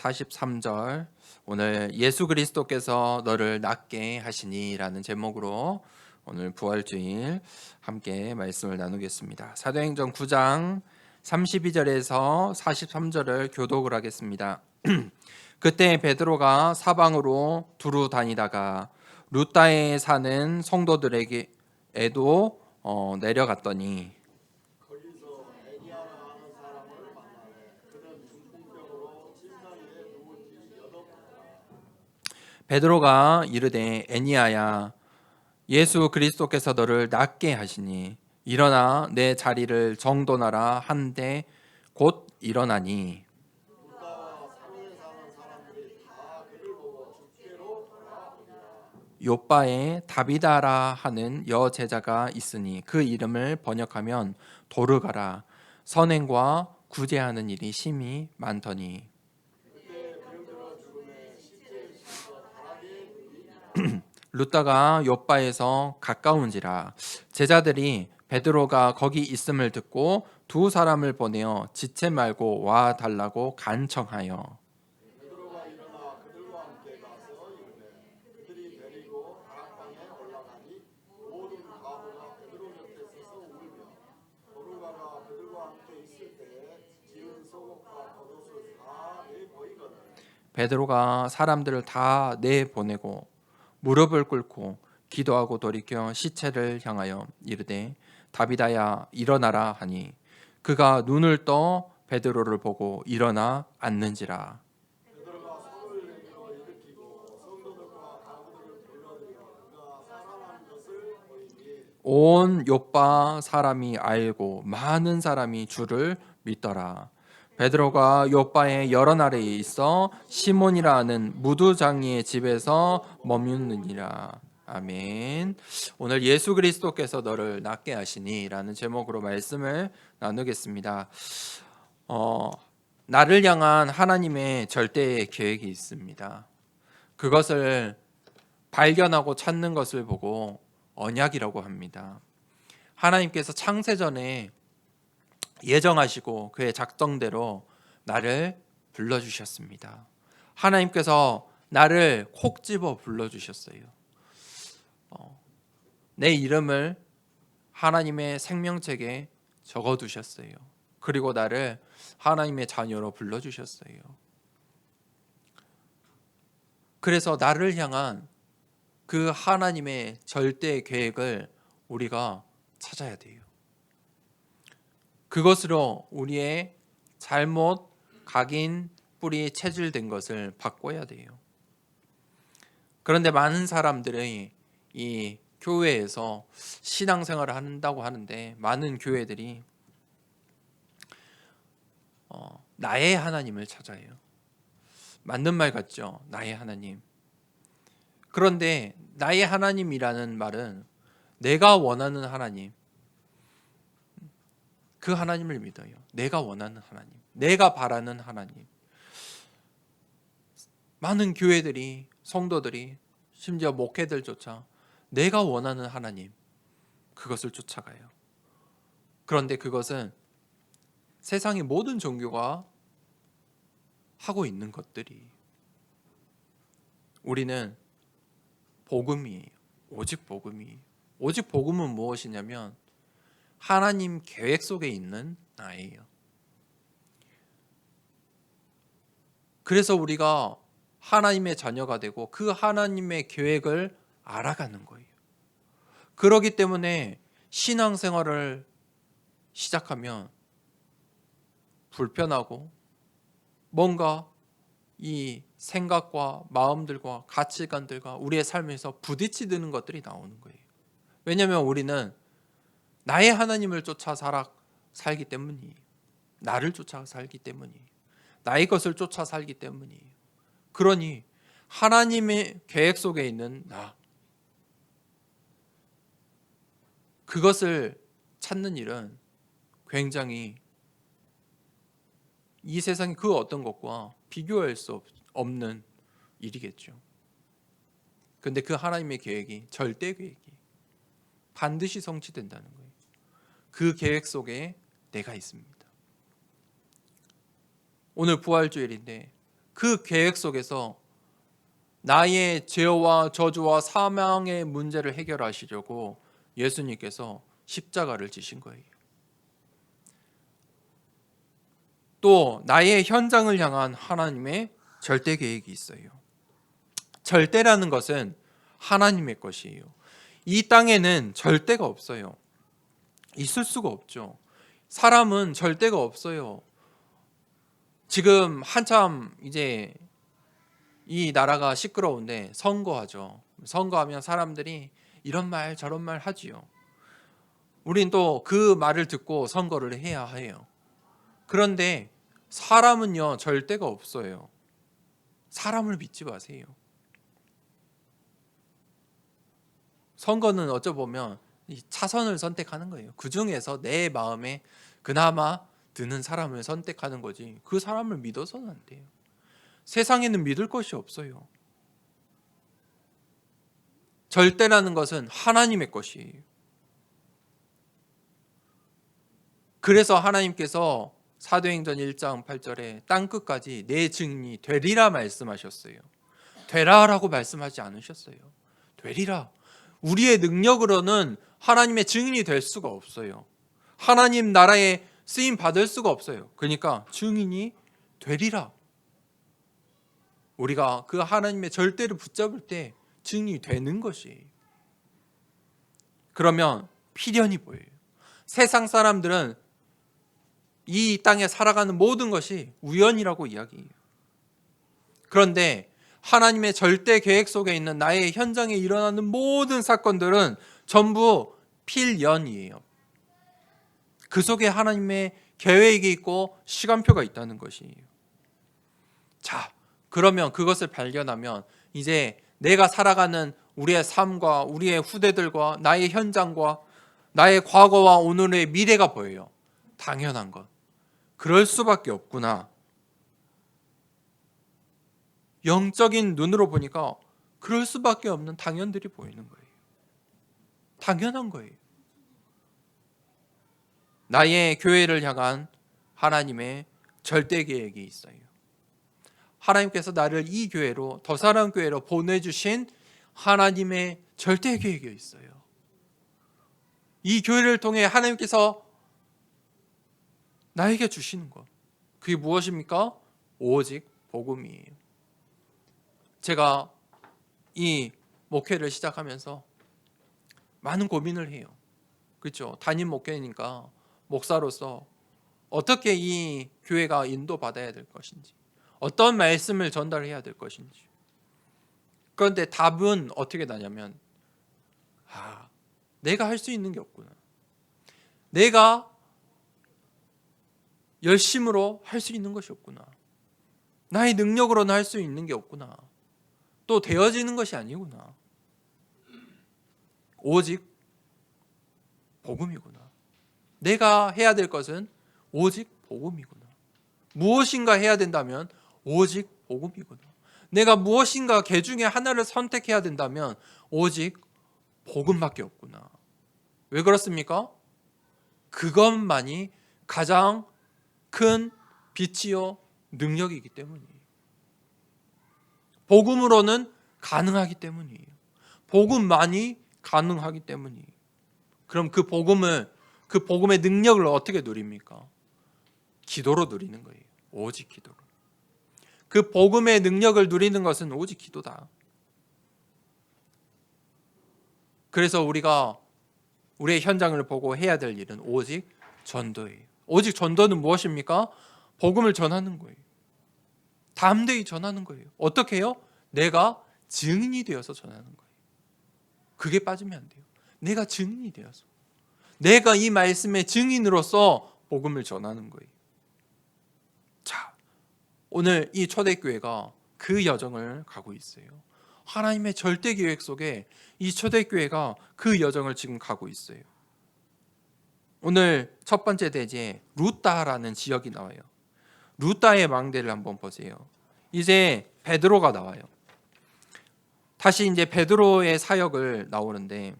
43절 오늘 예수 그리스도께서 너를 낫게 하시니라는 제목으로 오늘 부활주일 함께 말씀을 나누겠습니다. 사도행전 9장 32절에서 43절을 교독을 하겠습니다. 그때 베드로가 사방으로 두루 다니다가 루다에 사는 성도들에게도 내려갔더니 베드로가 이르되 애니야야 예수 그리스도께서 너를 낫게 하시니 일어나 내 자리를 정돈하라 한데 곧 일어나니 요바에 다비다라 하는 여제자가 있으니 그 이름을 번역하면 도르가라 선행과 구제하는 일이 심히 많더니 루다가 요바에서 가까운지라 제자들이 베드로가 거기 있음을 듣고 두 사람을 보내어 지체 말고 와 달라고 간청하여 베드로가 사람들을 다 내보내고 무릎을 꿇고 기도하고 돌이켜 시체를 향하여 이르되 다비다야 일어나라 하니 그가 눈을 떠 베드로를 보고 일어나 앉는지라. 온 요빠 사람이 알고 많은 사람이 주를 믿더라. 베드로가 요빠에 여러 날에 있어 시몬이라 하는 무두장이의 집에서 머무느니라. 아멘. 오늘 예수 그리스도께서 너를 낫게 하시니라는 제목으로 말씀을 나누겠습니다. 나를 향한 하나님의 절대의 계획이 있습니다. 그것을 발견하고 찾는 것을 보고 언약이라고 합니다. 하나님께서 창세전에 예정하시고 그의 작정대로 나를 불러주셨습니다. 하나님께서 나를 콕 집어 불러주셨어요. 내 이름을 하나님의 생명책에 적어두셨어요. 그리고 나를 하나님의 자녀로 불러주셨어요. 그래서 나를 향한 그 하나님의 절대 계획을 우리가 찾아야 돼요. 그것으로 우리의 잘못, 각인, 뿌리 체질된 것을 바꿔야 돼요. 그런데 많은 사람들이 이 교회에서 신앙생활을 한다고 하는데 많은 교회들이 나의 하나님을 찾아요. 맞는 말 같죠? 나의 하나님. 그런데 나의 하나님이라는 말은 내가 원하는 하나님, 그 하나님을 믿어요. 내가 원하는 하나님, 내가 바라는 하나님. 많은 교회들이, 성도들이, 심지어 목회들조차 내가 원하는 하나님, 그것을 쫓아가요. 그런데 그것은 세상의 모든 종교가 하고 있는 것들이, 우리는 복음이에요. 오직 복음이에요. 오직 복음은 무엇이냐면 하나님 계획 속에 있는 나예요. 그래서 우리가 하나님의 자녀가 되고 그 하나님의 계획을 알아가는 거예요. 그렇기 때문에 신앙생활을 시작하면 불편하고 뭔가 이 생각과 마음들과 가치관들과 우리의 삶에서 부딪히는 것들이 나오는 거예요. 왜냐하면 우리는 나의 하나님을 쫓아 살기 때문이에요. 나를 쫓아 살기 그러니까 나의 것을 쫓아 살기 때문이에요. 그러니 하나님의 계획 속에 있는 나, 그것을 찾는 일은 굉장히 이 세상의 그 어떤 것과 비교할 수 없는 일이겠죠. 그런데 그 하나님의 계획이 절대 계획이 반드시 성취된다는 거예요. 그 계획 속에 내가 있습니다. 오늘 부활주일인데 그 계획 속에서 나의 죄와 저주와 사망의 문제를 해결하시려고 예수님께서 십자가를 지신 거예요. 또 나의 현장을 향한 하나님의 절대 계획이 있어요. 절대라는 것은 하나님의 것이에요. 이 땅에는 절대가 없어요. 있을 수가 없죠. 사람은 절대가 없어요. 지금 한참 이제 이 나라가 시끄러운데 선거하죠. 선거하면 사람들이 이런 말 저런 말 하지요. 우린 또 그 말을 듣고 선거를 해야 해요. 그런데 사람은요 절대가 없어요. 사람을 믿지 마세요. 선거는 어쩌보면 차선을 선택하는 거예요. 그 중에서 내 마음에 그나마 드는 사람을 선택하는 거지 그 사람을 믿어서는 안 돼요. 세상에는 믿을 것이 없어요. 절대라는 것은 하나님의 것이에요. 그래서 하나님께서 사도행전 1장 8절에 땅끝까지 내 증인이 되리라 말씀하셨어요. 되라라고 말씀하지 않으셨어요. 되리라. 우리의 능력으로는 하나님의 증인이 될 수가 없어요. 하나님 나라에 쓰임 받을 수가 없어요. 그러니까 증인이 되리라. 우리가 그 하나님의 절대를 붙잡을 때 증인이 되는 것이에요. 그러면 필연이 보여요. 세상 사람들은 이 땅에 살아가는 모든 것이 우연이라고 이야기해요. 그런데 하나님의 절대 계획 속에 있는 나의 현장에 일어나는 모든 사건들은 전부 필연이에요. 그 속에 하나님의 계획이 있고 시간표가 있다는 것이에요. 자, 그러면 그것을 발견하면 이제 내가 살아가는 우리의 삶과 우리의 후대들과 나의 현장과 나의 과거와 오늘의 미래가 보여요. 당연한 것. 그럴 수밖에 없구나. 영적인 눈으로 보니까 그럴 수밖에 없는 당연들이 보이는 거예요. 당연한 거예요. 나의 교회를 향한 하나님의 절대 계획이 있어요. 하나님께서 나를 이 교회로 더 사랑 교회로 보내주신 하나님의 절대 계획이 있어요. 이 교회를 통해 하나님께서 나에게 주시는 것, 그게 무엇입니까? 오직 복음이에요. 제가 이 목회를 시작하면서 많은 고민을 해요. 그렇죠? 담임 목회니까 목사로서 어떻게 이 교회가 인도받아야 될 것인지, 어떤 말씀을 전달해야 될 것인지. 그런데 답은 어떻게 나냐면 내가 할 수 있는 게 없구나. 내가 열심으로 할 수 있는 것이 없구나. 나의 능력으로는 할 수 있는 게 없구나. 또 되어지는 것이 아니구나. 오직 복음이구나. 내가 해야 될 것은 오직 복음이구나. 무엇인가 해야 된다면 오직 복음이구나. 내가 무엇인가 개 중에 하나를 선택해야 된다면 오직 복음밖에 없구나. 왜 그렇습니까? 그것만이 가장 큰 빛이요 능력이기 때문이에요. 복음으로는 가능하기 때문이에요. 복음만이 가능하기 때문이에요. 그럼 그 복음의 능력을 어떻게 누립니까? 기도로 누리는 거예요. 오직 기도로. 그 복음의 능력을 누리는 것은 오직 기도다. 그래서 우리가 우리의 현장을 보고 해야 될 일은 오직 전도예요. 오직 전도는 무엇입니까? 복음을 전하는 거예요. 담대히 전하는 거예요. 어떻게 해요? 내가 증인이 되어서 전하는 거예요. 그게 빠지면 안 돼요. 내가 증인이 되어서. 내가 이 말씀의 증인으로서 복음을 전하는 거예요. 자, 오늘 이 초대교회가 그 여정을 가고 있어요. 하나님의 절대 계획 속에 이 초대교회가 그 여정을 지금 가고 있어요. 오늘 첫 번째 대지에 루다라는 지역이 나와요. 루다의 망대를 한번 보세요. 이제 베드로가 나와요. 다시 이제 베드로의 사역을 나오는데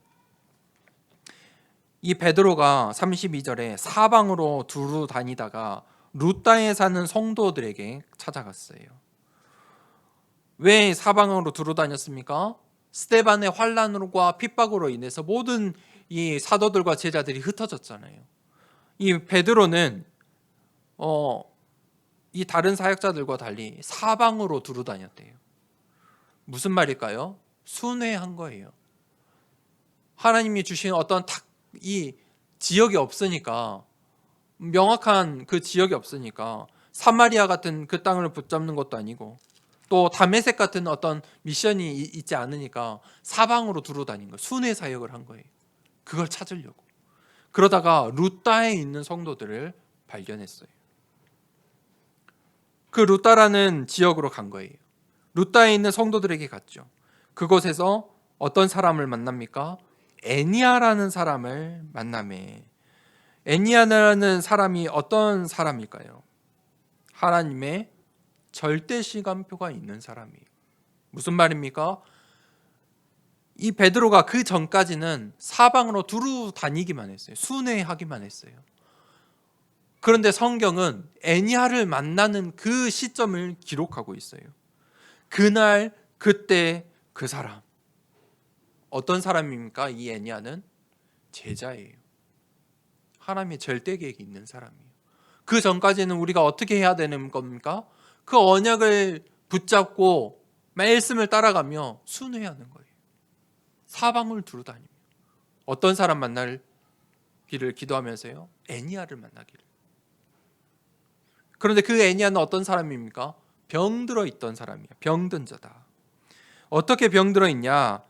이 베드로가 32절에 사방으로 두루 다니다가 루다에 사는 성도들에게 찾아갔어요. 왜 사방으로 두루 다녔습니까? 스데반의 환난과 핍박으로 인해서 모든 이 사도들과 제자들이 흩어졌잖아요. 이 베드로는 이 다른 사역자들과 달리 사방으로 두루 다녔대요. 무슨 말일까요? 순회한 거예요. 하나님이 주신 어떤 이 지역이 없으니까, 명확한 그 지역이 없으니까 사마리아 같은 그 땅을 붙잡는 것도 아니고 또 다메섹 같은 어떤 미션이 있지 않으니까 사방으로 두루 다닌 거예요. 순회 사역을 한 거예요. 그걸 찾으려고. 그러다가 루따에 있는 성도들을 발견했어요. 그 루따라는 지역으로 간 거예요. 루따에 있는 성도들에게 갔죠. 그곳에서 어떤 사람을 만납니까? 애니아라는 사람을 만나매. 애니아라는 사람이 어떤 사람일까요? 하나님의 절대 시간표가 있는 사람이에요. 무슨 말입니까? 이 베드로가 그 전까지는 사방으로 두루 다니기만 했어요. 순회하기만 했어요. 그런데 성경은 애니아를 만나는 그 시점을 기록하고 있어요. 그날, 그때, 그 사람. 어떤 사람입니까? 이 애니아는 제자예요. 하나님의 절대 계획이 있는 사람이에요. 그 전까지는 우리가 어떻게 해야 되는 겁니까? 그 언약을 붙잡고 말씀을 따라가며 순회하는 거예요. 사방을 두루 다니며. 어떤 사람 만나기를 기도하면서요? 애니아를 만나기를. 그런데 그 애니아는 어떤 사람입니까? 병들어 있던 사람이에요. 병든 자다. 어떻게 병들어 있냐?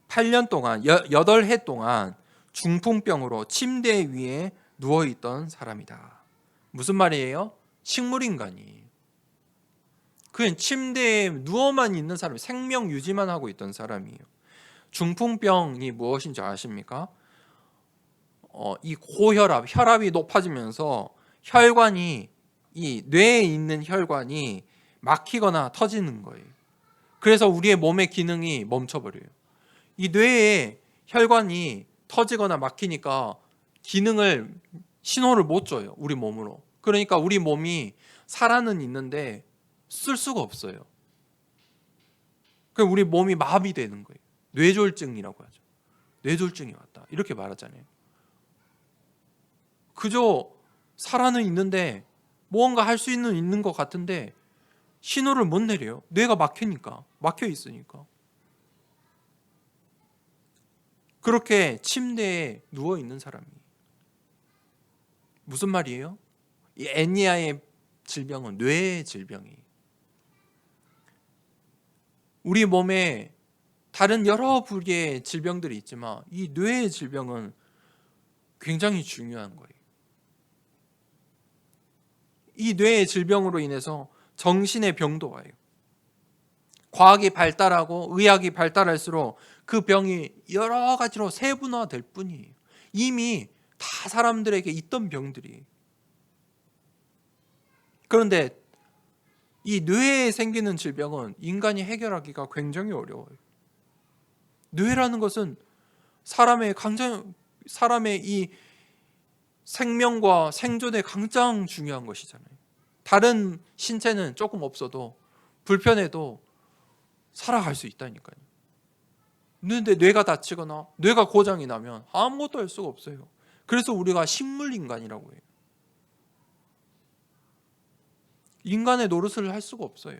8년 동안, 8해 동안 중풍병으로 침대 위에 누워있던 사람이다. 무슨 말이에요? 식물인간이. 그냥 침대에 누워만 있는 사람이, 생명 유지만 하고 있던 사람이에요. 중풍병이 무엇인지 아십니까? 이 고혈압, 혈압이 높아지면서 혈관이, 이 뇌에 있는 혈관이 막히거나 터지는 거예요. 그래서 우리의 몸의 기능이 멈춰버려요. 이 뇌에 혈관이 터지거나 막히니까 기능을, 신호를 못 줘요. 우리 몸으로. 그러니까 우리 몸이 살아는 있는데 쓸 수가 없어요. 그럼 우리 몸이 마비되는 거예요. 뇌졸중이라고 하죠. 뇌졸중이 왔다. 이렇게 말하잖아요. 그저 살아는 있는데 무언가 할 수 있는 것 같은데 신호를 못 내려요. 뇌가 막히니까. 막혀 있으니까. 그렇게 침대에 누워 있는 사람이. 무슨 말이에요? 이 애니아의 질병은 뇌의 질병이에요. 우리 몸에 다른 여러 부류의 질병들이 있지만 이 뇌의 질병은 굉장히 중요한 거예요. 이 뇌의 질병으로 인해서 정신의 병도 와요. 과학이 발달하고 의학이 발달할수록 그 병이 여러 가지로 세분화될 뿐이에요. 이미 다 사람들에게 있던 병들이. 그런데 이 뇌에 생기는 질병은 인간이 해결하기가 굉장히 어려워요. 뇌라는 것은 사람의 이 생명과 생존에 가장 중요한 것이잖아요. 다른 신체는 조금 없어도 불편해도 살아갈 수 있다니까요. 근데 뇌가 다치거나 뇌가 고장이 나면 아무것도 할 수가 없어요. 그래서 우리가 식물인간이라고 해요. 인간의 노릇을 할 수가 없어요.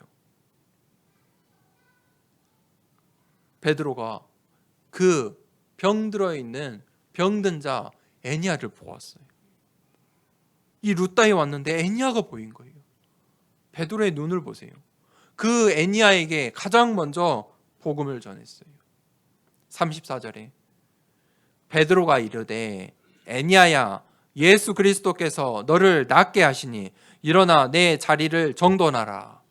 베드로가 그 병들어 있는 병든 자 애니아를 보았어요. 이 루따에 왔는데 애니아가 보인 거예요. 베드로의 눈을 보세요. 그 애니아에게 가장 먼저 복음을 전했어요. 34절에 베드로가 이르되 애니아야 예수 그리스도께서 너를 낫게 하시니 일어나 내 자리를 정돈하라.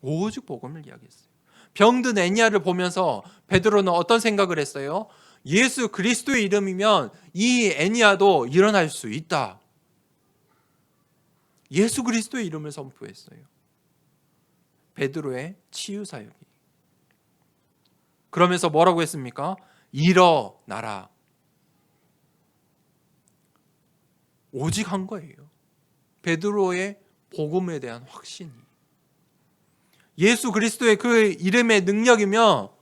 오직 복음을 이야기했어요. 병든 애니아를 보면서 베드로는 어떤 생각을 했어요? 예수 그리스도의 이름이면 이 애니아도 일어날 수 있다. 예수 그리스도의 이름을 선포했어요. 베드로의 치유 사역이. 그러면서 뭐라고 했습니까? 일어나라. 오직 한 거예요. 베드로의 복음에 대한 확신이. 예수 그리스도의 그 이름의 능력이며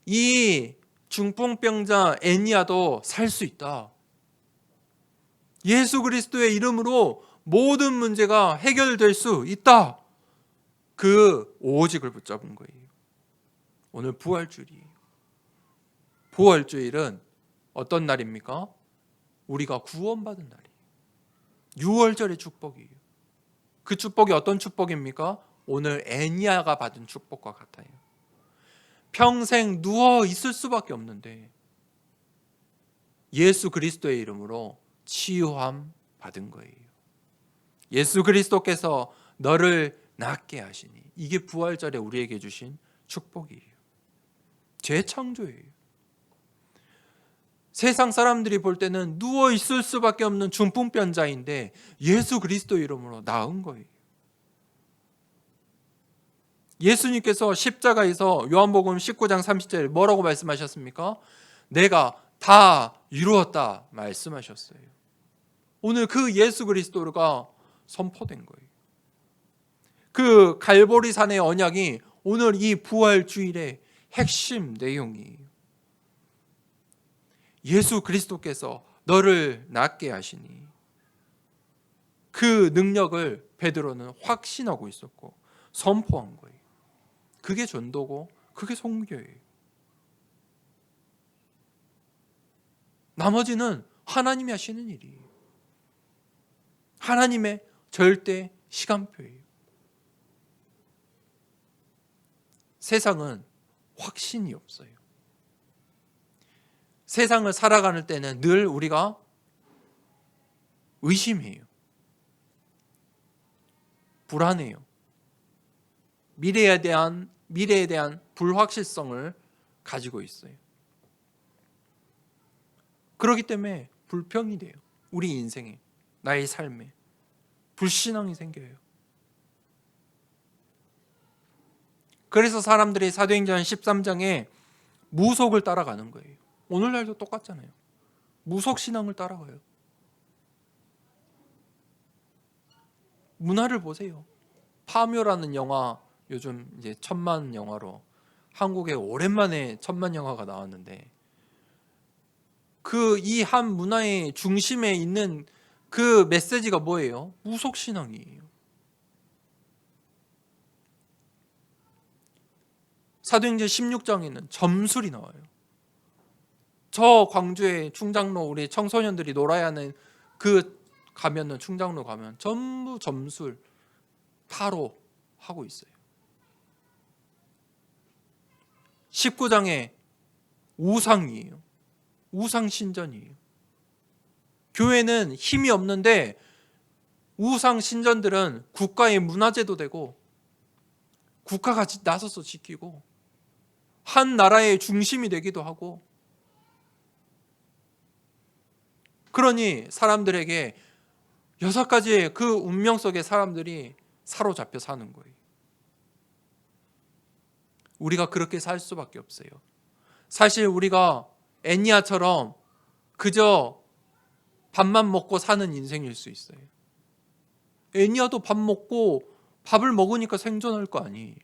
이 중풍병자 애니아도 살 수 있다. 예수 그리스도의 이름으로 모든 문제가 해결될 수 있다. 그 오직을 붙잡은 거예요. 오늘 부활주일이에요. 부활주일은 어떤 날입니까? 우리가 구원받은 날이에요. 유월절의 축복이에요. 그 축복이 어떤 축복입니까? 오늘 애니아가 받은 축복과 같아요. 평생 누워 있을 수밖에 없는데 예수 그리스도의 이름으로 치유함 받은 거예요. 예수 그리스도께서 너를 낫게 하시니, 이게 부활절에 우리에게 주신 축복이에요. 재창조예요. 세상 사람들이 볼 때는 누워 있을 수밖에 없는 중풍병자인데 예수 그리스도 이름으로 나은 거예요. 예수님께서 십자가에서 요한복음 19장 30절 뭐라고 말씀하셨습니까? 내가 다 이루었다 말씀하셨어요. 오늘 그 예수 그리스도가 선포된 거예요. 그 갈보리 산의 언약이 오늘 이 부활 주일의 핵심 내용이에요. 예수 그리스도께서 너를 낫게 하시니, 그 능력을 베드로는 확신하고 있었고 선포한 거예요. 그게 전도고 그게 선교예요. 나머지는 하나님이 하시는 일이에요. 하나님의 절대 시간표예요. 세상은 확신이 없어요. 세상을 살아가는 때는 늘 우리가 의심해요. 불안해요. 미래에 대한 불확실성을 가지고 있어요. 그렇기 때문에 불평이 돼요. 우리 인생에, 나의 삶에 불신앙이 생겨요. 그래서 사람들이 사도행전 13장에 무속을 따라가는 거예요. 오늘날도 똑같잖아요. 무속신앙을 따라가요. 문화를 보세요. 파묘라는 영화, 요즘 이제 천만 영화로 한국에 오랜만에 천만 영화가 나왔는데, 그 이 한 문화의 중심에 있는 그 메시지가 뭐예요? 무속신앙이에요. 사도행전 16장에는 점술이 나와요. 저 광주의 충장로 우리 청소년들이 놀아야 하는 그 가면은, 충장로 가면 전부 점술, 타로 하고 있어요. 19장에 우상이에요. 우상 신전이에요. 교회는 힘이 없는데 우상 신전들은 국가의 문화재도 되고 국가가 나서서 지키고 한 나라의 중심이 되기도 하고, 그러니 사람들에게 6가지의 그 운명 속에 사람들이 사로잡혀 사는 거예요. 우리가 그렇게 살 수밖에 없어요. 사실 우리가 애니아처럼 그저 밥만 먹고 사는 인생일 수 있어요. 애니아도 밥 먹고 밥을 먹으니까 생존할 거 아니에요.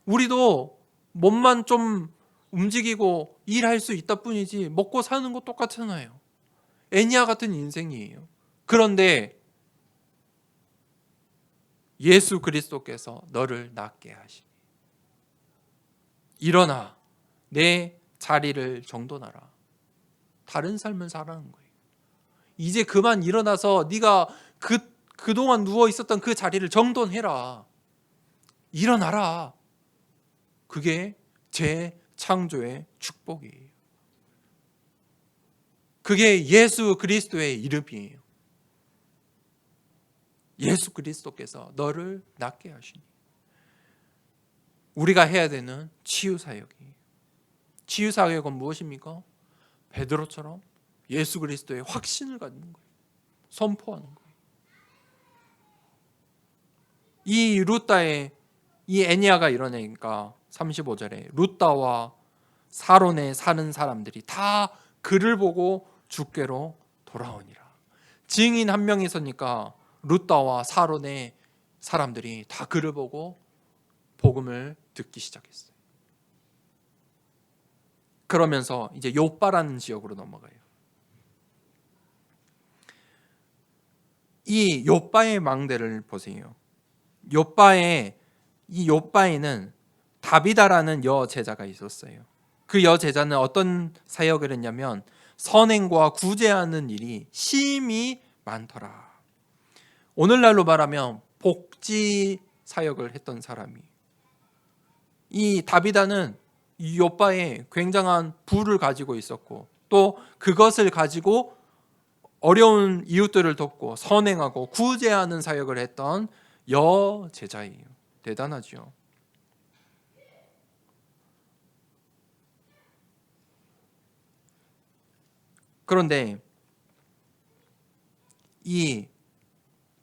우리도 몸만 좀 움직이고 일할 수 있다 뿐이지 먹고 사는 거 똑같잖아요. 애니아 같은 인생이에요. 그런데 예수 그리스도께서 너를 낫게 하시니, 일어나 내 자리를 정돈하라. 다른 삶을 살아는 거예요. 이제 그만 일어나서 네가 그동안 누워 있었던 그 자리를 정돈해라. 일어나라. 그게 재창조의 축복이에요. 그게 예수 그리스도의 이름이에요. 예수 그리스도께서 너를 낫게 하시니, 우리가 해야 되는 치유사역이에요. 치유사역은 무엇입니까? 베드로처럼 예수 그리스도의 확신을 갖는 거예요. 선포하는 거예요. 이 루다의, 이 애니아가 이러니까 35절에 루다와 사론에 사는 사람들이 다 그를 보고 주께로 돌아오니라. 증인 한 명이 있으니까 루다와 사론에 사람들이 다 그를 보고 복음을 듣기 시작했어요. 그러면서 이제 요빠라는 지역으로 넘어가요. 이 요빠의 망대를 보세요. 이 요빠에는 다비다라는 여제자가 있었어요. 그 여제자는 어떤 사역을 했냐면 선행과 구제하는 일이 심히 많더라. 오늘날로 말하면 복지 사역을 했던 사람이. 이 다비다는 이 요빠에 굉장한 부를 가지고 있었고 또 그것을 가지고 어려운 이웃들을 돕고 선행하고 구제하는 사역을 했던 여제자예요. 대단하죠. 그런데 이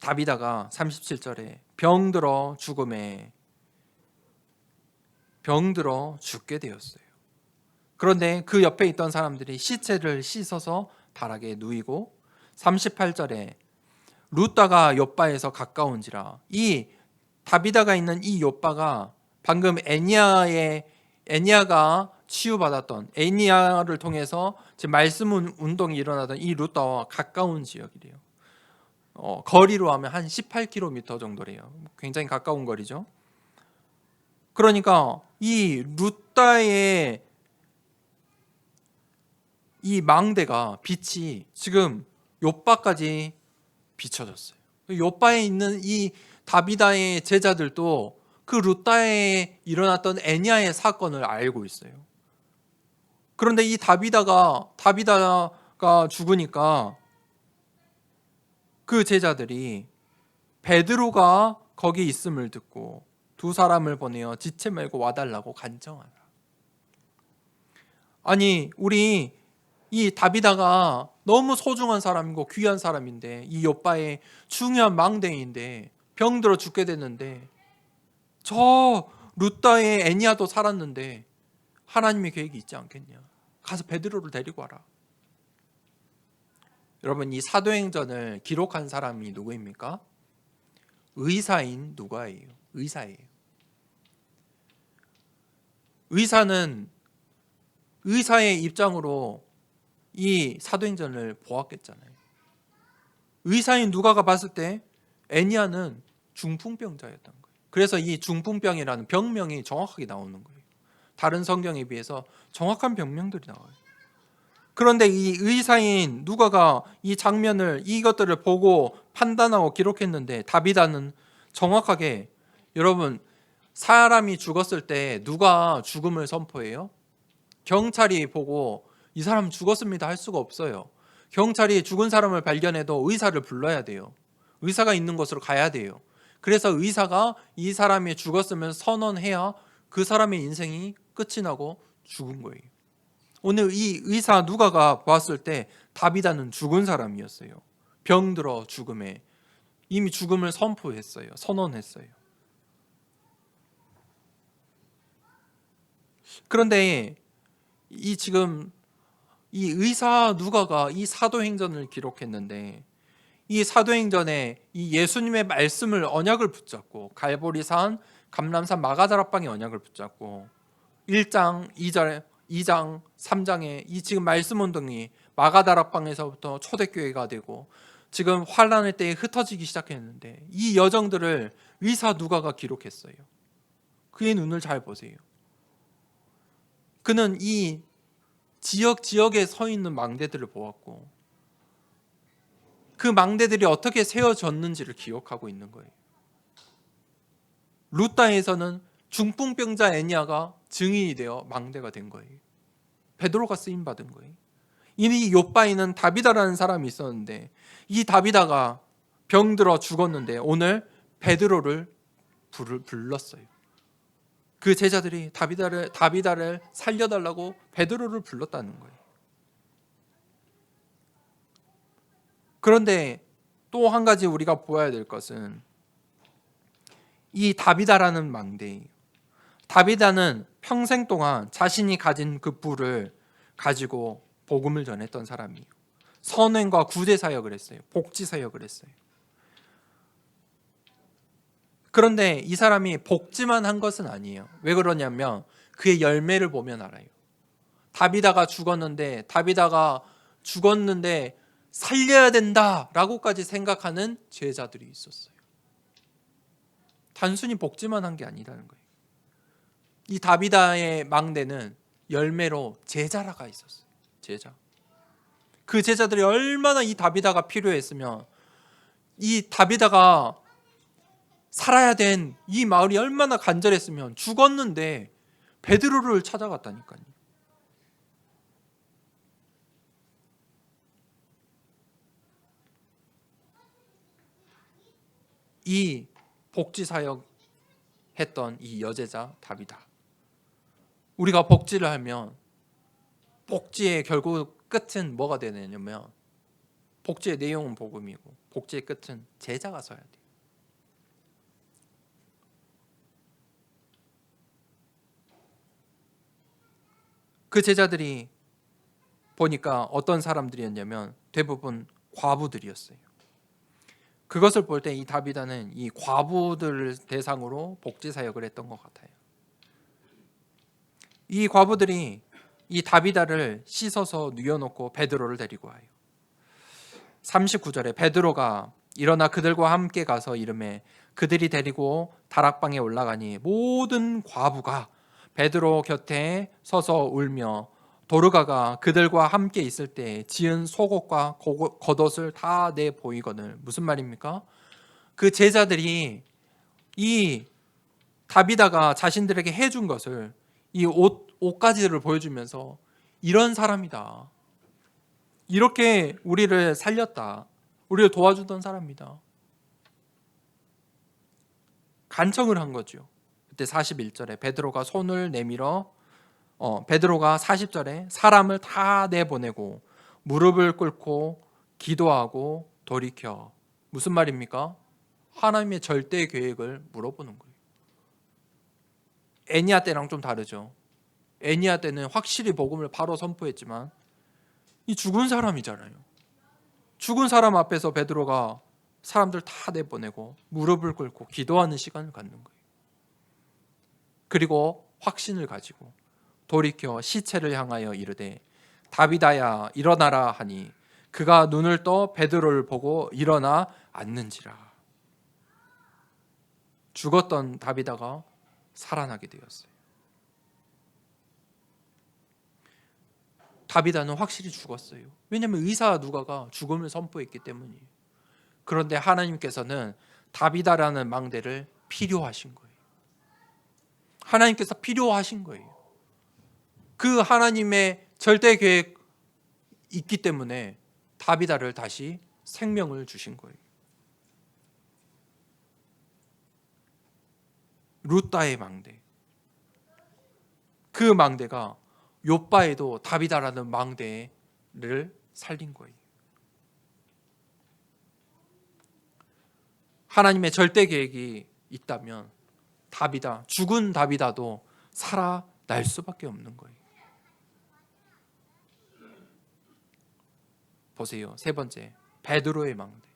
다비다가 37절에 병들어 죽게 되었어요. 그런데 그 옆에 있던 사람들이 시체를 씻어서 바닥에 누이고 38절에 룻다가 욥바에서 가까운지라. 이 다비다가 있는 이 욥바가 방금 애니야가 치유받았던 애니야를 통해서 지금 말씀 운동이 일어나던 이 룻다와 가까운 지역이래요. 거리로 하면 한 18km 정도래요. 굉장히 가까운 거리죠. 그러니까 이 룻다의 이 망대가 빛이 지금 욥바까지 비춰졌어요. 욥바에 있는 이 다비다의 제자들도 그 룻다에 일어났던 애니야의 사건을 알고 있어요. 그런데 이 다비다가 죽으니까 그 제자들이 베드로가 거기 있음을 듣고 두 사람을 보내어 지체 말고 와달라고 간청하라. 아니 우리 이 다비다가 너무 소중한 사람이고 귀한 사람인데 이 욥바의 중요한 망대인데 병들어 죽게 됐는데 저 룻다의 애니야도 살았는데 하나님의 계획이 있지 않겠냐. 가서 베드로를 데리고 와라. 여러분 이 사도행전을 기록한 사람이 누구입니까? 의사인 누가예요. 의사예요. 의사는 의사의 입장으로 이 사도행전을 보았겠잖아요. 의사인 누가가 봤을 때 애니야는 중풍병자였던 거예요. 그래서 이 중풍병이라는 병명이 정확하게 나오는 거예요. 다른 성경에 비해서 정확한 병명들이 나와요. 그런데 이 의사인 누가가 이 장면을 이것들을 보고 판단하고 기록했는데 다비다는 정확하게 여러분 사람이 죽었을 때 누가 죽음을 선포해요? 경찰이 보고 이 사람 죽었습니다 할 수가 없어요. 경찰이 죽은 사람을 발견해도 의사를 불러야 돼요. 의사가 있는 곳으로 가야 돼요. 그래서 의사가 이 사람이 죽었으면 선언해야 그 사람의 인생이 끝이 나고 죽은 거예요. 오늘 이 의사 누가가 보았을 때 다비다는 죽은 사람이었어요. 병들어 죽음에 이미 죽음을 선포했어요. 선언했어요. 그런데 지금 이 의사 누가가 이 사도행전을 기록했는데 이 사도행전에 이 예수님의 말씀을 언약을 붙잡고 갈보리산, 감람산, 마가다락방의 언약을 붙잡고 1장, 2장, 3장에 이 지금 말씀 운동이 마가다락방에서부터 초대교회가 되고 지금 환란의 때에 흩어지기 시작했는데 이 여정들을 의사 누가가 기록했어요. 그의 눈을 잘 보세요. 그는 이 지역에 서 있는 망대들을 보았고 그 망대들이 어떻게 세워졌는지를 기억하고 있는 거예요. 룻다에서는 중풍병자 애니야가 증인이 되어 망대가 된 거예요. 베드로가 쓰임 받은 거예요. 이미 욥바에는 다비다라는 사람이 있었는데 이 다비다가 병들어 죽었는데 오늘 베드로를 불렀어요. 그 제자들이 다비다를 살려달라고 베드로를 불렀다는 거예요. 그런데 또 한 가지 우리가 보아야 될 것은 이 다비다라는 망대예요. 다비다는 평생 동안 자신이 가진 그 부를 가지고 복음을 전했던 사람이에요. 선행과 구제 사역을 했어요. 복지 사역을 했어요. 그런데 이 사람이 복지만 한 것은 아니에요. 왜 그러냐면 그의 열매를 보면 알아요. 다비다가 죽었는데 살려야 된다라고까지 생각하는 제자들이 있었어요. 단순히 복지만 한 게 아니라는 거예요. 이 다비다의 망대는 열매로 제자라가 있었어요. 제자. 그 제자들이 얼마나 이 다비다가 필요했으면, 이 다비다가 살아야 된 이 마을이 얼마나 간절했으면 죽었는데 베드로를 찾아갔다니까요. 이 복지사역 했던 이 여제자 다비다. 우리가 복지를 하면 복지의 결국 끝은 뭐가 되느냐면, 복지의 내용은 복음이고 복지의 끝은 제자가 서야 돼요. 그 제자들이 보니까 어떤 사람들이었냐면 대부분 과부들이었어요. 그것을 볼 때 이 다비다는 이 과부들을 대상으로 복지 사역을 했던 것 같아요. 이 과부들이 이 다비다를 씻어서 뉘어놓고 베드로를 데리고 와요. 39절에 베드로가 일어나 그들과 함께 가서 이르매 그들이 데리고 다락방에 올라가니 모든 과부가 베드로 곁에 서서 울며 도르가가 그들과 함께 있을 때 지은 속옷과 겉옷을 다 내 보이거늘. 무슨 말입니까? 그 제자들이 이 다비다가 자신들에게 해준 것을, 이 옷가지를 보여주면서 이런 사람이다, 이렇게 우리를 살렸다, 우리를 도와주던 사람이다, 간청을 한 거죠. 그때 41절에 베드로가 손을 내밀어 베드로가 40절에 사람을 다 내보내고 무릎을 꿇고 기도하고 돌이켜. 무슨 말입니까? 하나님의 절대 계획을 물어보는 거예요. 애니야 때랑 좀 다르죠. 애니야 때는 확실히 복음을 바로 선포했지만 이 죽은 사람이잖아요. 죽은 사람 앞에서 베드로가 사람들 다 내보내고 무릎을 꿇고 기도하는 시간을 갖는 거예요. 그리고 확신을 가지고 돌이켜 시체를 향하여 이르되 다비다야 일어나라 하니 그가 눈을 떠 베드로를 보고 일어나 앉는지라. 죽었던 다비다가 살아나게 되었어요. 다비다는 확실히 죽었어요. 왜냐하면 의사 누가가 죽음을 선포했기 때문이에요. 그런데 하나님께서는 다비다라는 망대를 필요하신 거예요. 하나님께서 필요하신 거예요. 그 하나님의 절대 계획 있기 때문에 다비다를 다시 생명을 주신 거예요. 룻다의 망대. 그 망대가 욥바에도 다비다라는 망대를 살린 거예요. 하나님의 절대 계획이 있다면 다비다, 죽은 다비다도 살아날 수밖에 없는 거예요. 보세요. 세 번째, 베드로의 망대.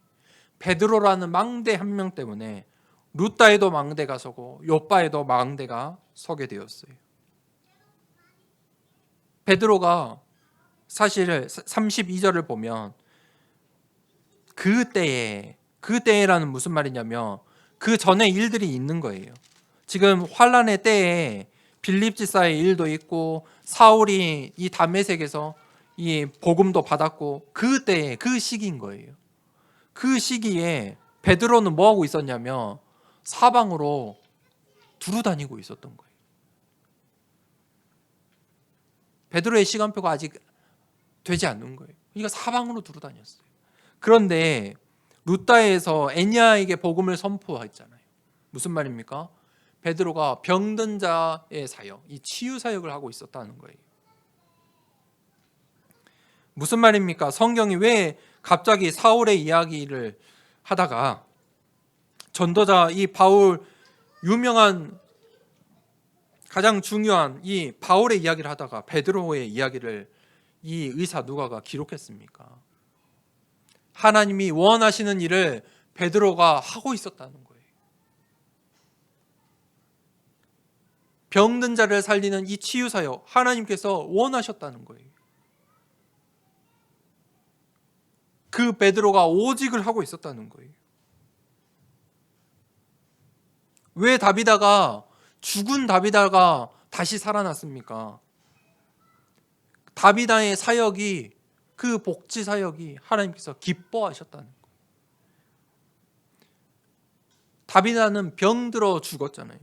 베드로라는 망대 한 명 때문에 룻다에도 망대가 서고 욥바에도 망대가 서게 되었어요. 베드로가 사실 32절을 보면 그때라는 무슨 말이냐면 그 전에 일들이 있는 거예요. 지금 환란의 때에 빌립 지사의 일도 있고 사울이 이 다메섹에서 이 복음도 받았고 그 때에 그 시기인 거예요. 그 시기에 베드로는 뭐 하고 있었냐면 사방으로 두루 다니고 있었던 거예요. 베드로의 시간표가 아직 되지 않는 거예요. 그러니까 사방으로 두루 다녔어요. 그런데 룻다에서 애니야에게 복음을 선포했잖아요. 무슨 말입니까? 베드로가 병든 자의 사역, 이 치유 사역을 하고 있었다는 거예요. 무슨 말입니까? 성경이 왜 갑자기 사울의 이야기를 하다가 전도자 이 바울, 유명한 가장 중요한 이 바울의 이야기를 하다가 베드로의 이야기를 이 의사 누가가 기록했습니까? 하나님이 원하시는 일을 베드로가 하고 있었다는 거예요. 병든 자를 살리는 이 치유 사역 하나님께서 원하셨다는 거예요. 그 베드로가 오직을 하고 있었다는 거예요. 왜 죽은 다비다가 다시 살아났습니까? 다비다의 사역이, 그 복지 사역이 하나님께서 기뻐하셨다는 거예요. 다비다는 병들어 죽었잖아요.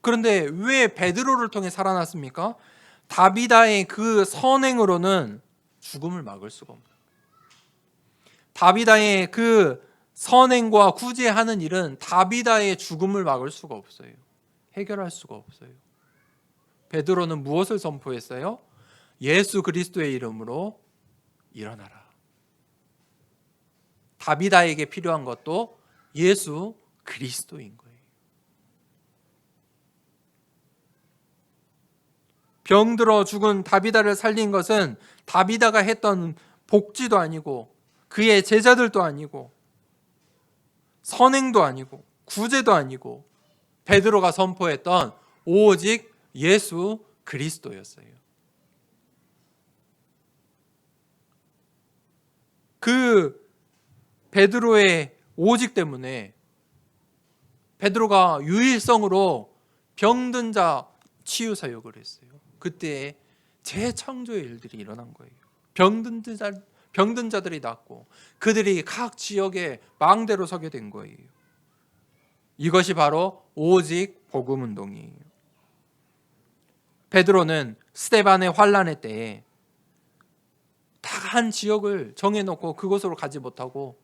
그런데 왜 베드로를 통해 살아났습니까? 다비다의 그 선행으로는 죽음을 막을 수가 없어요. 다비다의 그 선행과 구제하는 일은 다비다의 죽음을 막을 수가 없어요. 해결할 수가 없어요. 베드로는 무엇을 선포했어요? 예수 그리스도의 이름으로 일어나라. 다비다에게 필요한 것도 예수 그리스도인 거예요. 병들어 죽은 다비다를 살린 것은 다비다가 했던 복지도 아니고 그의 제자들도 아니고 선행도 아니고 구제도 아니고 베드로가 선포했던 오직 예수 그리스도였어요. 그 베드로의 오직 때문에 베드로가 유일성으로 병든 자 치유 사역을 했어요. 그때 재창조의 일들이 일어난 거예요. 병든 자들이 낫고 그들이 각 지역에 망대로 서게 된 거예요. 이것이 바로 오직 복음 운동이에요. 베드로는 스데반의 환란의 때에 다 한 지역을 정해놓고 그곳으로 가지 못하고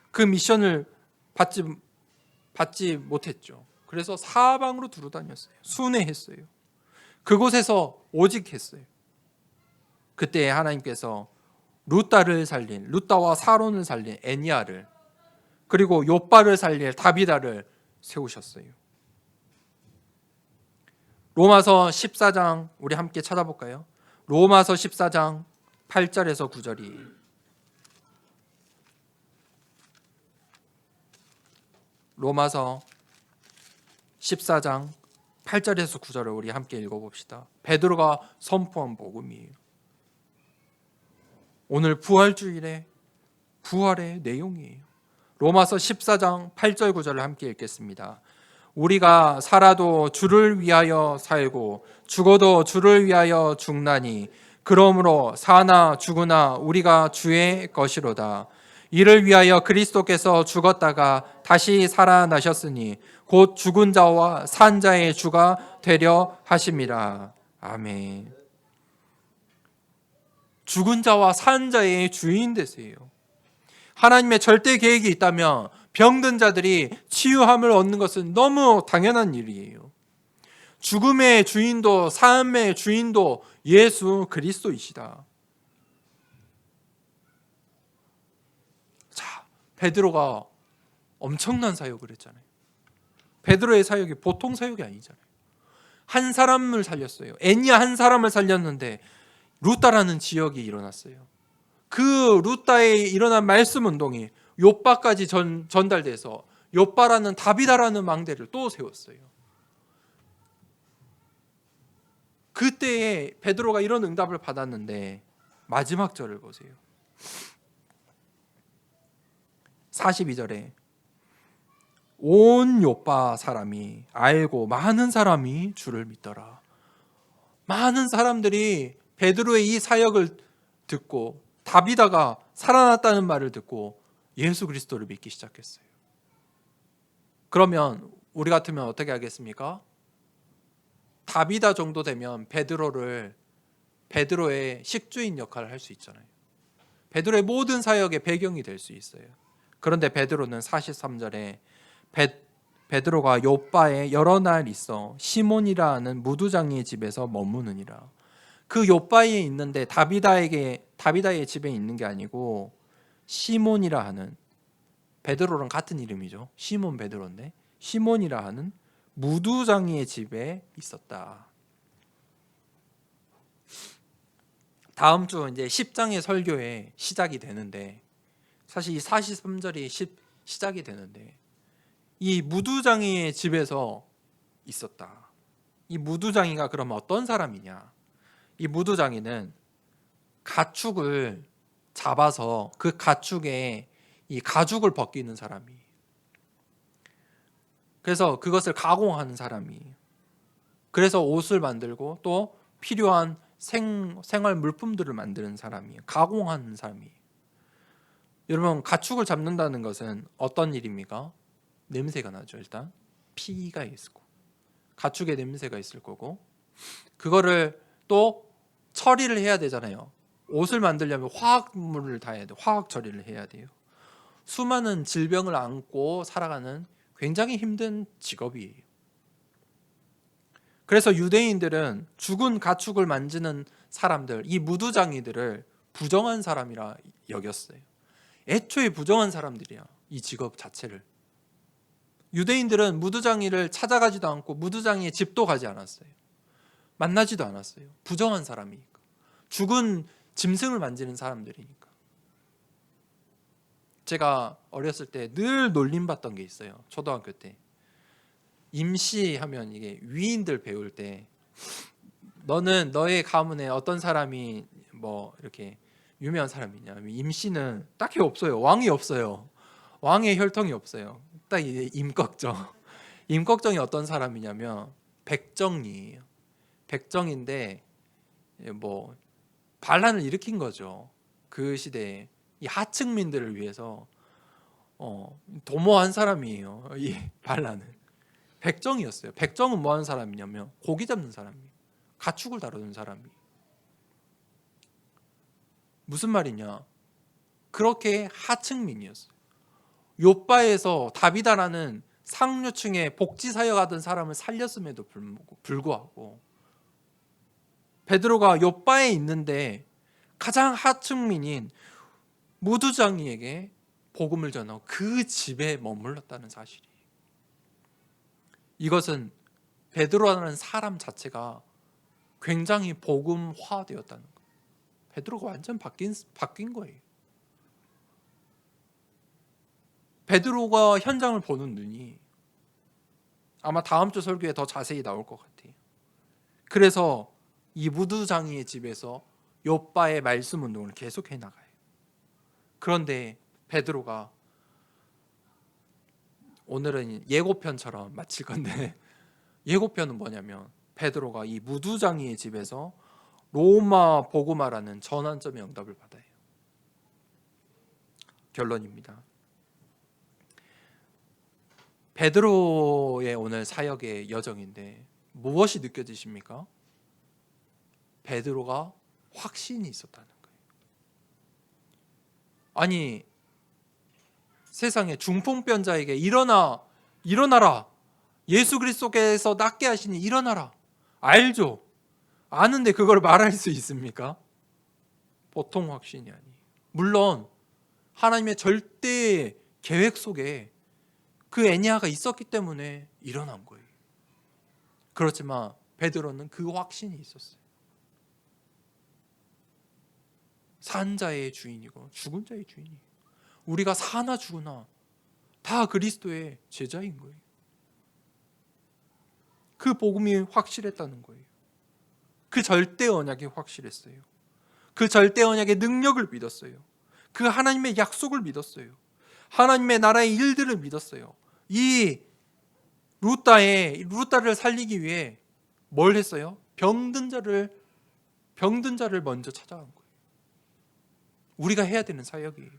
그 미션을 받지 못했죠. 그래서 사방으로 두루다녔어요. 순회했어요. 그곳에서 오직 했어요. 그때 하나님께서 루다와 사론을 살린 애니아를, 그리고 욥바를 살릴 다비다를 세우셨어요. 로마서 14장 우리 함께 찾아볼까요? 로마서 14장 8절에서 9절이 로마서 14장 8절에서 9절을 우리 함께 읽어봅시다. 베드로가 선포한 복음이에요. 오늘 부활주일의 부활의 내용이에요. 로마서 14장 8절 9절을 함께 읽겠습니다. 우리가 살아도 주를 위하여 살고 죽어도 주를 위하여 죽나니 그러므로 사나 죽으나 우리가 주의 것이로다. 이를 위하여 그리스도께서 죽었다가 다시 살아나셨으니 곧 죽은 자와 산 자의 주가 되려 하심이라. 아멘. 죽은 자와 산 자의 주인 되세요. 하나님의 절대 계획이 있다면 병든 자들이 치유함을 얻는 것은 너무 당연한 일이에요. 죽음의 주인도 삶의 주인도 예수 그리스도이시다. 자, 베드로가 엄청난 사역을 했잖아요. 베드로의 사역이 보통 사역이 아니잖아요. 한 사람을 살렸어요. 애니아 한 사람을 살렸는데 루다라는 지역이 일어났어요. 그 루다에 일어난 말씀 운동이 욥바까지 전달돼서 욥바라는 다비다라는 망대를 또 세웠어요. 그때에 베드로가 이런 응답을 받았는데 마지막 절을 보세요. 42절에 온 욥바 사람이 알고 많은 사람이 주를 믿더라. 많은 사람들이 베드로의 이 사역을 듣고 다비다가 살아났다는 말을 듣고 예수 그리스도를 믿기 시작했어요. 그러면 우리 같으면 어떻게 하겠습니까? 다비다 정도 되면 베드로의 식주인 역할을 할 수 있잖아요. 베드로의 모든 사역의 배경이 될 수 있어요. 그런데 베드로는 43절에 베드로가 욥바에 여러 날 있어 시몬이라 하는 무두장이의 집에서 머무느니라. 그 욥바에 있는데 다비다의 집에 있는 게 아니고 시몬이라 하는, 베드로랑 같은 이름이죠. 시몬 베드로인데 시몬이라 하는 무두장이의 집에 있었다. 다음 주 이제 10장의 설교의 시작이 되는데, 사실 이 43절이 시작이 되는데 이 무두장이의 집에서 있었다. 이 무두장이가 그러면 어떤 사람이냐? 이 무두장이는 가축을 잡아서 그 가축에 이 가죽을 벗기는 사람이. 그래서 그것을 가공하는 사람이. 그래서 옷을 만들고 또 필요한 생활 물품들을 만드는 사람이. 가공하는 사람이. 여러분, 가축을 잡는다는 것은 어떤 일입니까? 냄새가 나죠. 일단 피가 있고 가축의 냄새가 있을 거고, 그거를 또 처리를 해야 되잖아요. 옷을 만들려면 화학물을 다 해야 돼요. 화학 처리를 해야 돼요. 수많은 질병을 안고 살아가는 굉장히 힘든 직업이에요. 그래서 유대인들은 죽은 가축을 만지는 사람들, 이 무두장이들을 부정한 사람이라 여겼어요. 애초에 부정한 사람들이야, 이 직업 자체를. 유대인들은 무두장이를 찾아가지도 않고 무두장이의 집도 가지 않았어요. 만나지도 않았어요. 부정한 사람이니까. 죽은 짐승을 만지는 사람들이니까. 제가 어렸을 때 늘 놀림받던 게 있어요. 초등학교 때. 임시하면 이게 위인들 배울 때 너는 너의 가문에 어떤 사람이 뭐 이렇게 유명한 사람이냐. 임시는 딱히 없어요. 왕이 없어요. 왕의 혈통이 없어요. 딱 이제 임꺽정. 임꺽정이 어떤 사람이냐면 백정이에요. 백정인데 뭐 반란을 일으킨 거죠. 그 시대에 이 하층민들을 위해서 도모한 사람이에요. 이 반란을. 백정이었어요. 백정은 뭐 하는 사람이냐면 고기 잡는 사람이에요. 가축을 다루는 사람이에요. 무슨 말이냐? 그렇게 하층민이었어요. 욥바에서 다비다라는 상류층의 복지사역하던 사람을 살렸음에도 불구하고 베드로가 욥바에 있는데 가장 하층민인 무두장이에게 복음을 전하고 그 집에 머물렀다는 사실이에요. 이것은 베드로라는 사람 자체가 굉장히 복음화되었다는 거예요. 베드로가 완전 바뀐 거예요. 베드로가 현장을 보는 눈이 아마 다음 주 설교에 더 자세히 나올 것 같아요. 그래서 이 무두장이의 집에서 욥바의 말씀 운동을 계속해 나가요. 그런데 베드로가, 오늘은 예고편처럼 마칠 건데 예고편은 뭐냐면 베드로가 이 무두장이의 집에서 로마 복음화라는 전환점의 응답을 받아요. 결론입니다. 베드로의 오늘 사역의 여정인데 무엇이 느껴지십니까? 베드로가 확신이 있었다는 거예요. 아니, 세상에 중풍병자에게 일어나라. 예수 그리스도께서 낫게 하시니 일어나라. 알죠? 아는데 그걸 말할 수 있습니까? 보통 확신이 아니에요. 물론 하나님의 절대 계획 속에 그 애니아가 있었기 때문에 일어난 거예요. 그렇지만 베드로는 그 확신이 있었어요. 산 자의 주인이고 죽은 자의 주인이에요. 우리가 사나 죽으나 다 그리스도의 제자인 거예요. 그 복음이 확실했다는 거예요. 그 절대 언약이 확실했어요. 그 절대 언약의 능력을 믿었어요. 그 하나님의 약속을 믿었어요. 하나님의 나라의 일들을 믿었어요. 이 루다를 살리기 위해 뭘 했어요? 병든 자를 먼저 찾아간 거예요. 우리가 해야 되는 사역이에요.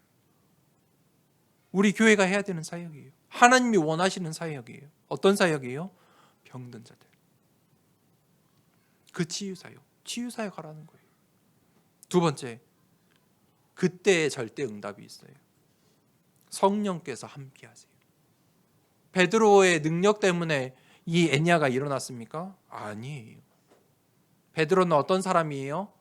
우리 교회가 해야 되는 사역이에요. 하나님이 원하시는 사역이에요. 어떤 사역이에요? 병든 자들. 그 치유 사역 하라는 거예요. 두 번째, 그때의 절대 응답이 있어요. 성령께서 함께 하세요. 베드로의 능력 때문에 이 애니아가 일어났습니까? 아니에요. 베드로는 어떤 사람이에요?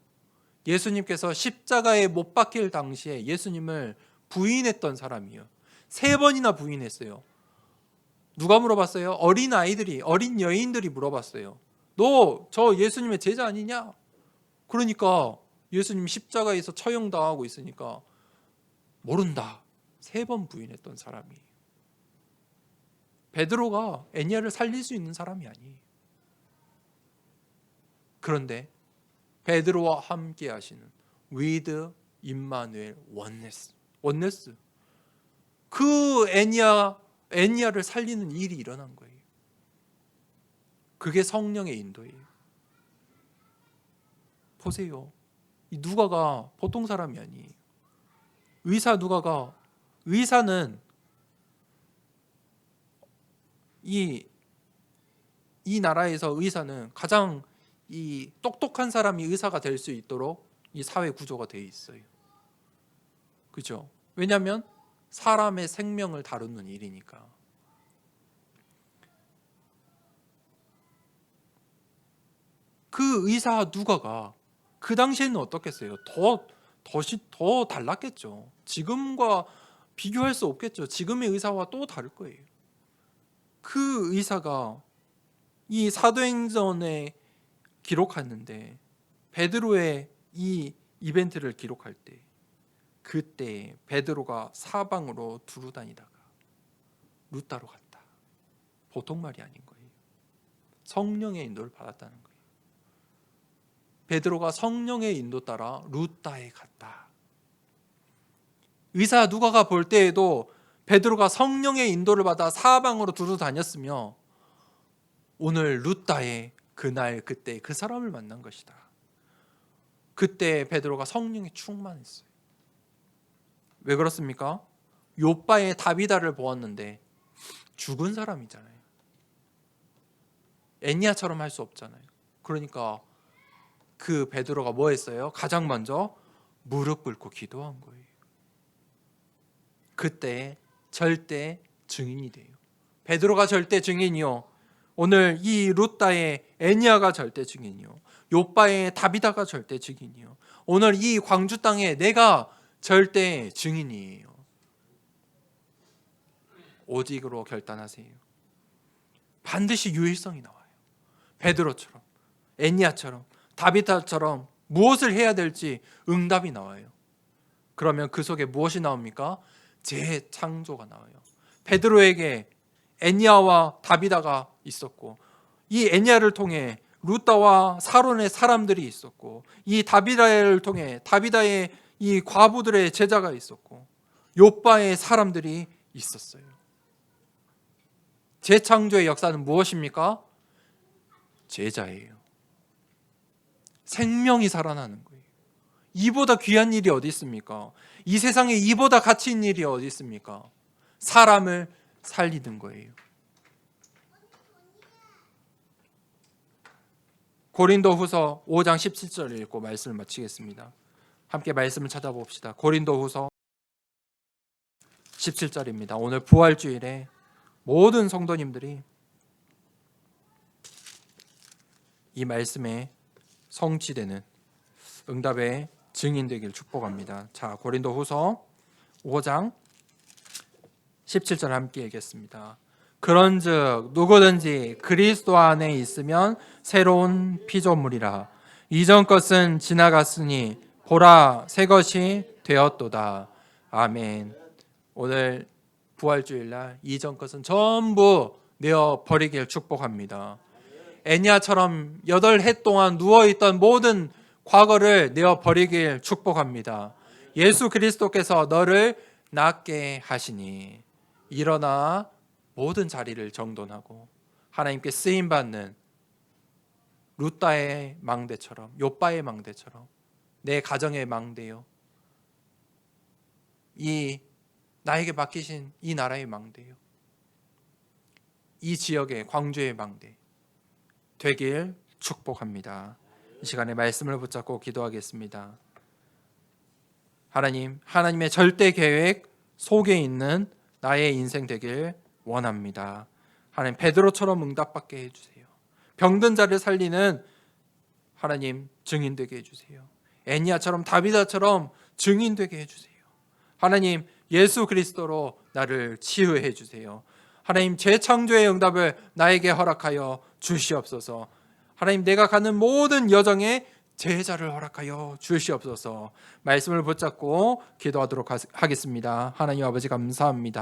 예수님께서 십자가에 못 박힐 당시에 예수님을 부인했던 사람이에요. 3번이나 부인했어요. 누가 물어봤어요? 어린 여인들이 물어봤어요. 너 저 예수님의 제자 아니냐? 그러니까 예수님 십자가에서 처형당하고 있으니까 모른다. 3번 부인했던 사람이에요. 베드로가 애니야를 살릴 수 있는 사람이 아니에요. 그런데 베드로와 함께 하시는 with 임마누엘 원네스 그 애니야를 살리는 일이 일어난 거예요. 그게 성령의 인도예요. 보세요. 이 누가가 보통 사람이 아니에요. 의사는 이 나라에서 의사는 가장 이 똑똑한 사람이 의사가 될 수 있도록 이 사회 구조가 되어 있어요. 그죠? 왜냐하면 사람의 생명을 다루는 일이니까. 그 의사 누가가 그 당시에는 어떻겠어요? 더 달랐겠죠. 지금과 비교할 수 없겠죠. 지금의 의사와 또 다를 거예요. 그 의사가 이 사도행전에 기록하는데 베드로의 이 이벤트를 기록할 때 그때 베드로가 사방으로 두루 다니다가 루따로 갔다. 보통 말이 아닌 거예요. 성령의 인도를 받았다는 거예요. 베드로가 성령의 인도 따라 루따에 갔다. 의사 누가가 볼 때에도 베드로가 성령의 인도를 받아 사방으로 두루 다녔으며 오늘 루따에 그날 그때 그 사람을 만난 것이다. 그때 베드로가 성령에 충만했어요. 왜 그렇습니까? 욥바의 다비다를 보았는데 죽은 사람이잖아요. 애니야처럼 할 수 없잖아요. 그러니까 그 베드로가 뭐 했어요? 가장 먼저 무릎 꿇고 기도한 거예요. 그때 절대 증인이 돼요. 베드로가 절대 증인이요. 오늘 이 루따의 애니야가 절대 증인이요. 욥바의 다비다가 절대 증인이요. 오늘 이 광주 땅에 내가 절대 증인이에요. 오직으로 결단하세요. 반드시 유일성이 나와요. 베드로처럼, 애니야처럼, 다비다처럼 무엇을 해야 될지 응답이 나와요. 그러면 그 속에 무엇이 나옵니까? 재창조가 나와요. 베드로에게 애니야와 다비다가 있었고 이 애니야를 통해 루따와 사론의 사람들이 있었고 이 다비다를 통해 다비다의 이 과부들의 제자가 있었고 욥바의 사람들이 있었어요. 재창조의 역사는 무엇입니까? 제자예요. 생명이 살아나는 거예요. 이보다 귀한 일이 어디 있습니까? 이 세상에 이보다 가치 있는 일이 어디 있습니까? 사람을 살리는 거예요. 고린도후서 5장 17절 읽고 말씀을 마치겠습니다. 함께 말씀을 찾아봅시다. 고린도후서 17절입니다. 오늘 부활주일에 모든 성도님들이 이 말씀에 성취되는 응답의 증인 되길 축복합니다. 자, 고린도후서 5장 17절 함께 읽겠습니다. 그런즉 누구든지 그리스도 안에 있으면 새로운 피조물이라. 이전 것은 지나갔으니 보라 새 것이 되었도다. 아멘. 오늘 부활주일날 이전 것은 전부 내어 버리길 축복합니다. 애니야처럼 8해 동안 누워있던 모든 과거를 내어 버리길 축복합니다. 예수 그리스도께서 너를 낫게 하시니 일어나 모든 자리를 정돈하고 하나님께 쓰임받는 루따의 망대처럼 욥바의 망대처럼 내 가정의 망대요, 이 나에게 맡기신 이 나라의 망대요, 이 지역의 광주의 망대 되길 축복합니다. 이 시간에 말씀을 붙잡고 기도하겠습니다. 하나님, 하나님의 절대 계획 속에 있는 나의 인생 되길 원합니다. 하나님, 베드로처럼 응답받게 해주세요. 병든 자를 살리는 하나님 증인 되게 해주세요. 애니야처럼 다비다처럼 증인 되게 해주세요. 하나님, 예수 그리스도로 나를 치유해 주세요. 하나님, 재창조의 응답을 나에게 허락하여 주시옵소서. 하나님, 내가 가는 모든 여정에 제자를 허락하여 주시옵소서. 말씀을 붙잡고 기도하도록 하겠습니다. 하나님 아버지 감사합니다.